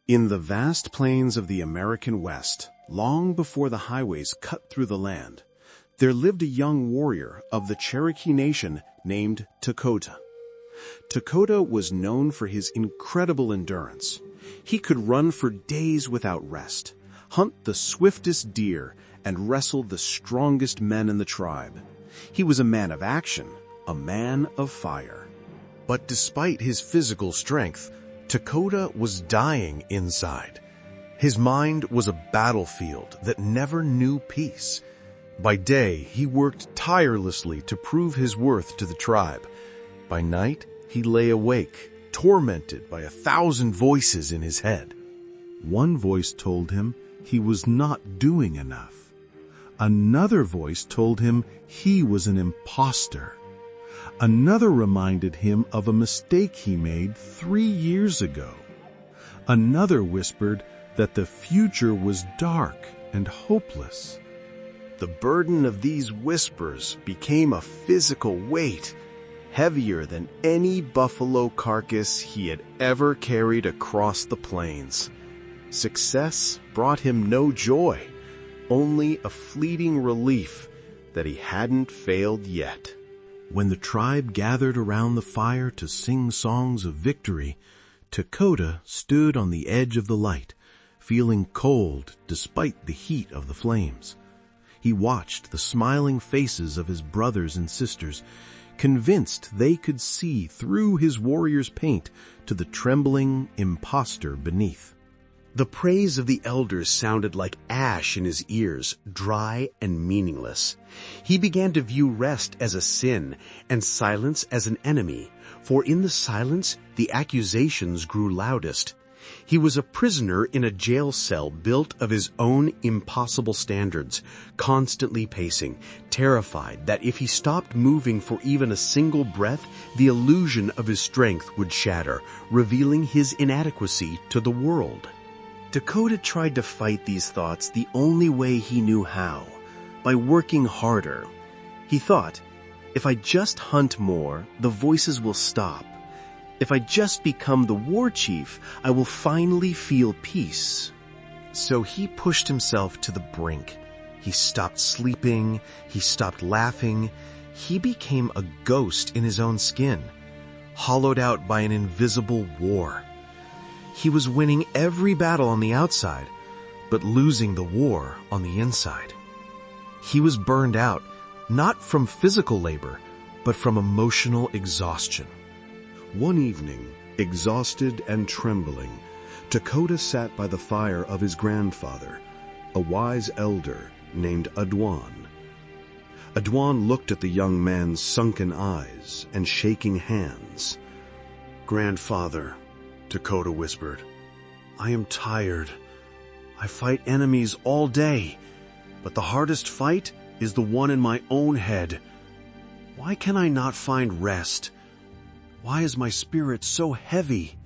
In the vast plains of the American West, long before the highways cut through the land, there lived a young warrior of the Cherokee Nation named Takoda. Takoda was known for his incredible endurance. He could run for days without rest, hunt the swiftest deer, and wrestle the strongest men in the tribe. He was a man of action, a man of fire. But despite his physical strength, Takoda was dying inside. His mind was a battlefield that never knew peace. By day, he worked tirelessly to prove his worth to the tribe. By night, he lay awake, tormented by 1,000 voices in his head. One voice told him he was not doing enough. Another voice told him he was an imposter. Another reminded him of a mistake he made 3 years ago. Another whispered that the future was dark and hopeless. The burden of these whispers became a physical weight, heavier than any buffalo carcass he had ever carried across the plains. Success brought him no joy, only a fleeting relief that he hadn't failed yet. When the tribe gathered around the fire to sing songs of victory, Takoda stood on the edge of the light, feeling cold despite the heat of the flames. He watched the smiling faces of his brothers and sisters, convinced they could see through his warrior's paint to the trembling imposter beneath. The praise of the elders sounded like ash in his ears, dry and meaningless. He began to view rest as a sin and silence as an enemy, for in the silence the accusations grew loudest. He was a prisoner in a jail cell built of his own impossible standards, constantly pacing, terrified that if he stopped moving for even a single breath, the illusion of his strength would shatter, revealing his inadequacy to the world. Takoda tried to fight these thoughts the only way he knew how, by working harder. He thought, if I just hunt more, the voices will stop. If I just become the war chief, I will finally feel peace. So he pushed himself to the brink. He stopped sleeping. He stopped laughing. He became a ghost in his own skin, hollowed out by an invisible war. He was winning every battle on the outside, but losing the war on the inside. He was burned out, not from physical labor, but from emotional exhaustion. One evening, exhausted and trembling, Takoda sat by the fire of his grandfather, a wise elder named Outrun. Outrun looked at the young man's sunken eyes and shaking hands. "Grandfather," Takoda whispered, "I am tired. I fight enemies all day, but the hardest fight is the one in my own head. Why can I not find rest? Why is my spirit so heavy?"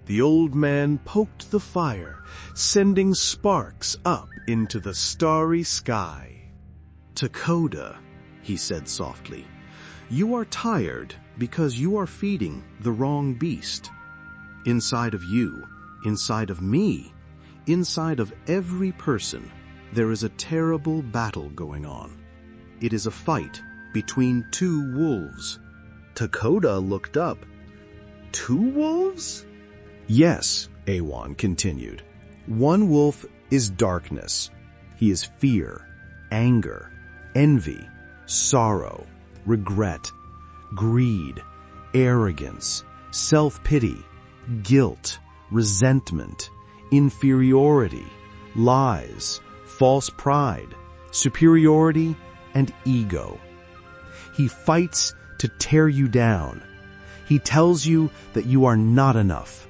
The old man poked the fire, sending sparks up into the starry sky. "Takoda," he said softly, "you are tired because you are feeding the wrong beast. Inside of you, inside of me, inside of every person, there is a terrible battle going on. It is a fight between two wolves." Takoda looked up. "Two wolves?" "Yes," Awan continued. "One wolf is darkness. He is fear, anger, envy, sorrow, regret, greed, arrogance, self-pity, guilt, resentment, inferiority, lies, false pride, superiority, and ego. He fights to tear you down. He tells you that you are not enough.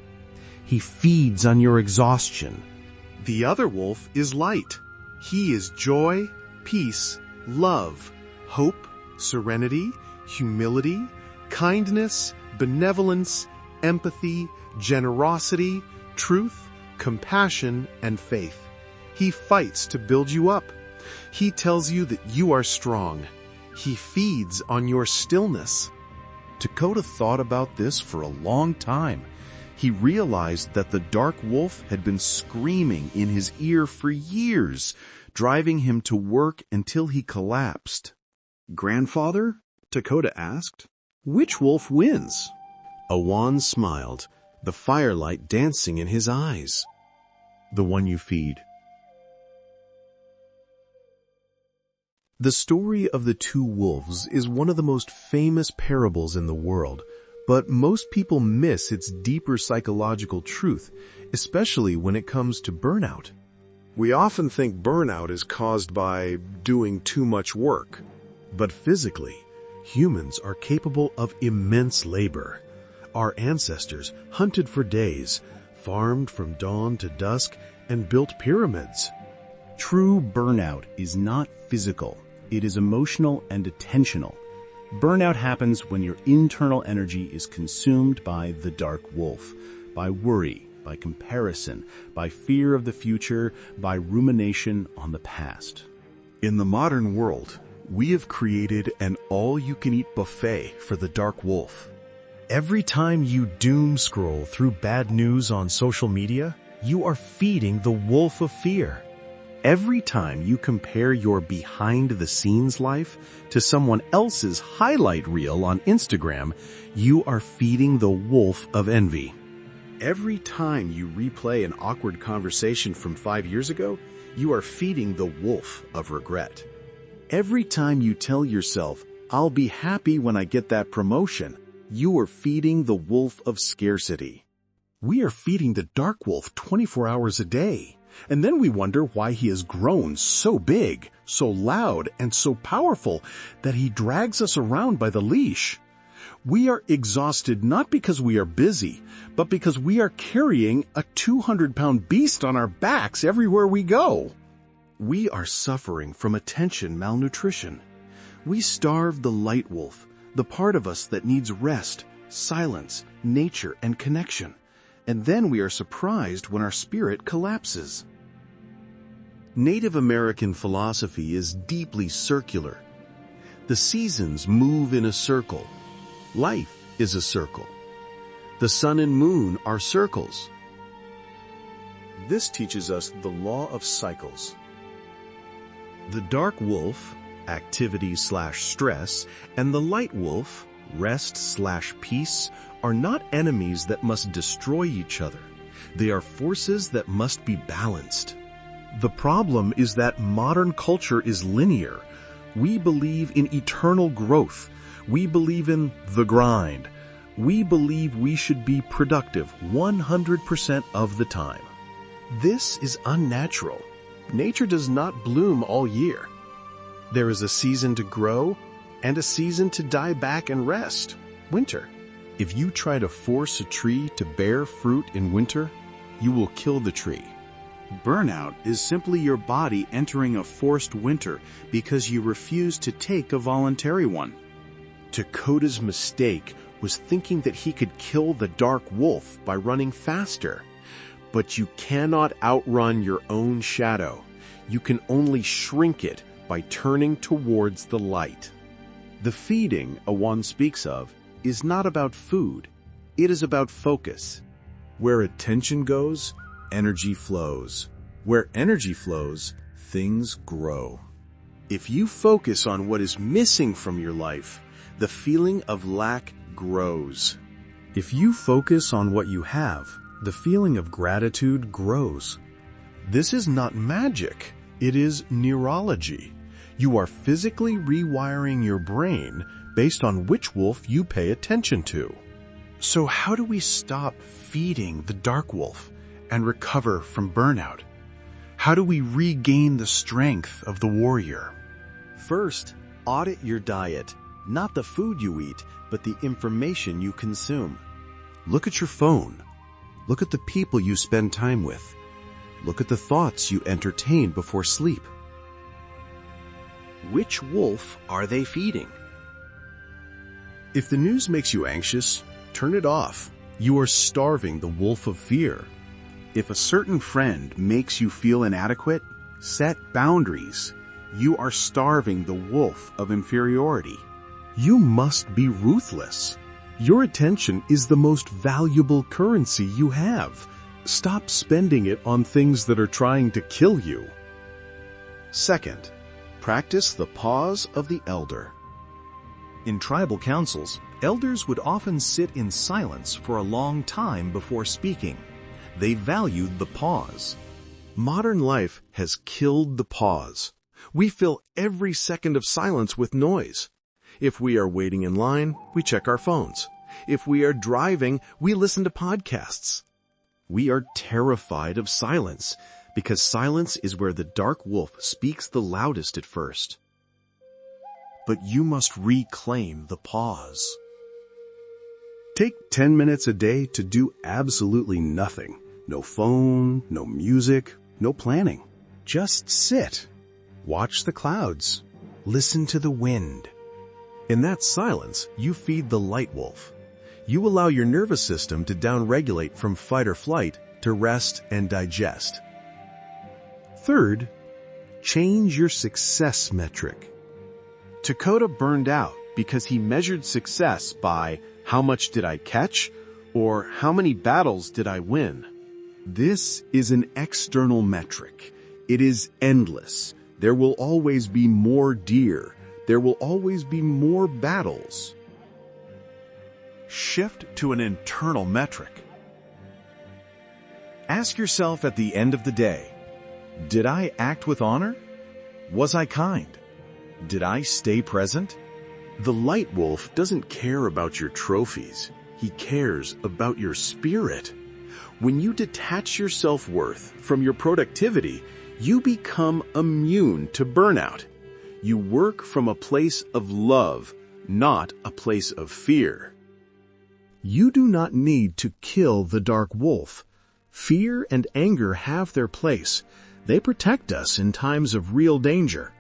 He feeds on your exhaustion." The other wolf is light. He is joy, peace, love, hope, serenity, humility, kindness, benevolence, empathy, generosity, truth, compassion, and faith. He fights to build you up. He tells you that you are strong. He feeds on your stillness. Takoda thought about this for a long time. he realized that the dark wolf had been screaming in his ear for years, driving him to work until he collapsed. "Grandfather?" Takoda asked. "Which wolf wins?" Outrun smiled, the firelight dancing in his eyes. "The one you feed." The story of the two wolves is one of the most famous parables in the world, but most people miss its deeper psychological truth, especially when it comes to burnout. We often think burnout is caused by doing too much work. But physically, humans are capable of immense labor. Our ancestors hunted for days, farmed from dawn to dusk, and built pyramids. True burnout is not physical. It is emotional and attentional. Burnout happens when your internal energy is consumed by the dark wolf, by worry, by comparison, by fear of the future, by rumination on the past. In the modern world, we have created an all-you-can-eat buffet for the dark wolf. Every time you doom scroll through bad news on social media, you are feeding the wolf of fear. Every time you compare your behind-the-scenes life to someone else's highlight reel on Instagram, you are feeding the wolf of envy. Every time you replay an awkward conversation from 5 years ago, you are feeding the wolf of regret. Every time you tell yourself, "I'll be happy when I get that promotion," you are feeding the wolf of scarcity. We are feeding the dark wolf 24 hours a day. And then we wonder why he has grown so big, so loud, and so powerful that he drags us around by the leash. We are exhausted not because we are busy, but because we are carrying a 200-pound beast on our backs everywhere we go. We are suffering from attention malnutrition. We starve the light wolf, the part of us that needs rest, silence, nature, and connection. And then we are surprised when our spirit collapses. Native American philosophy is deeply circular. The seasons move in a circle. Life is a circle. The sun and moon are circles. This teaches us the law of cycles. The dark wolf, activity/stress, and the light wolf, rest/peace, are not enemies that must destroy each other. They are forces that must be balanced. The problem is that modern culture is linear. We believe in eternal growth. We believe in the grind. We believe we should be productive 100% of the time. This is unnatural. Nature does not bloom all year. There is a season to grow and a season to die back and rest, winter. If you try to force a tree to bear fruit in winter, you will kill the tree. Burnout is simply your body entering a forced winter because you refuse to take a voluntary one. Takoda's mistake was thinking that he could kill the dark wolf by running faster. But you cannot outrun your own shadow. You can only shrink it by turning towards the light. The feeding Outrun speaks of is not about food. It is about focus. Where attention goes, energy flows. Where energy flows, things grow. If you focus on what is missing from your life, the feeling of lack grows. If you focus on what you have, the feeling of gratitude grows. This is not magic. It is neurology. You are physically rewiring your brain based on which wolf you pay attention to. So how do we stop feeding the dark wolf and recover from burnout? How do we regain the strength of the warrior? First, audit your diet, not the food you eat, but the information you consume. Look at your phone. Look at the people you spend time with. Look at the thoughts you entertain before sleep. Which wolf are they feeding? If the news makes you anxious, turn it off. You are starving the wolf of fear. If a certain friend makes you feel inadequate, set boundaries. You are starving the wolf of inferiority. You must be ruthless. Your attention is the most valuable currency you have. Stop spending it on things that are trying to kill you. Second, practice the pause of the elder. In tribal councils, elders would often sit in silence for a long time before speaking. They valued the pause. Modern life has killed the pause. We fill every second of silence with noise. If we are waiting in line, we check our phones. If we are driving, we listen to podcasts. We are terrified of silence because silence is where the dark wolf speaks the loudest at first. But you must reclaim the pause. Take 10 minutes a day to do absolutely nothing. No phone, no music, no planning. Just sit. Watch the clouds. Listen to the wind. In that silence, you feed the light wolf. You allow your nervous system to downregulate from fight or flight to rest and digest. Third, change your success metric. Takoda burned out because he measured success by how much did I catch or how many battles did I win. This is an external metric. It is endless. There will always be more deer. There will always be more battles. Shift to an internal metric. Ask yourself at the end of the day, did I act with honor? Was I kind? Did I stay present? The light wolf doesn't care about your trophies. He cares about your spirit. When you detach your self-worth from your productivity, you become immune to burnout. You work from a place of love, not a place of fear. You do not need to kill the dark wolf. Fear and anger have their place. They protect us in times of real danger.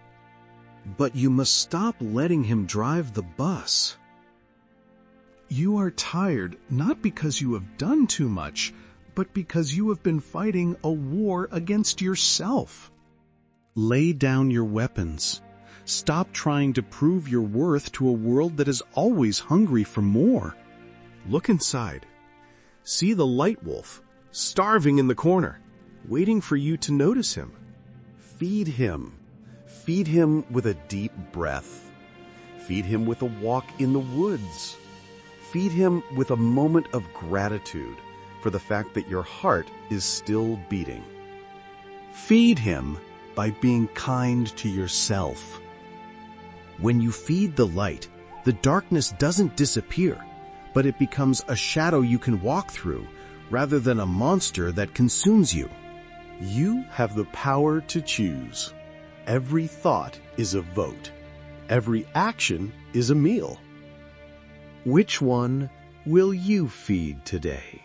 But you must stop letting him drive the bus. You are tired not because you have done too much, but because you have been fighting a war against yourself. Lay down your weapons. Stop trying to prove your worth to a world that is always hungry for more. Look inside. See the light wolf, starving in the corner, waiting for you to notice him. Feed him. Feed him with a deep breath. Feed him with a walk in the woods. Feed him with a moment of gratitude for the fact that your heart is still beating. Feed him by being kind to yourself. When you feed the light, the darkness doesn't disappear, but it becomes a shadow you can walk through rather than a monster that consumes you. You have the power to choose. Every thought is a vote. Every action is a meal. Which one will you feed today?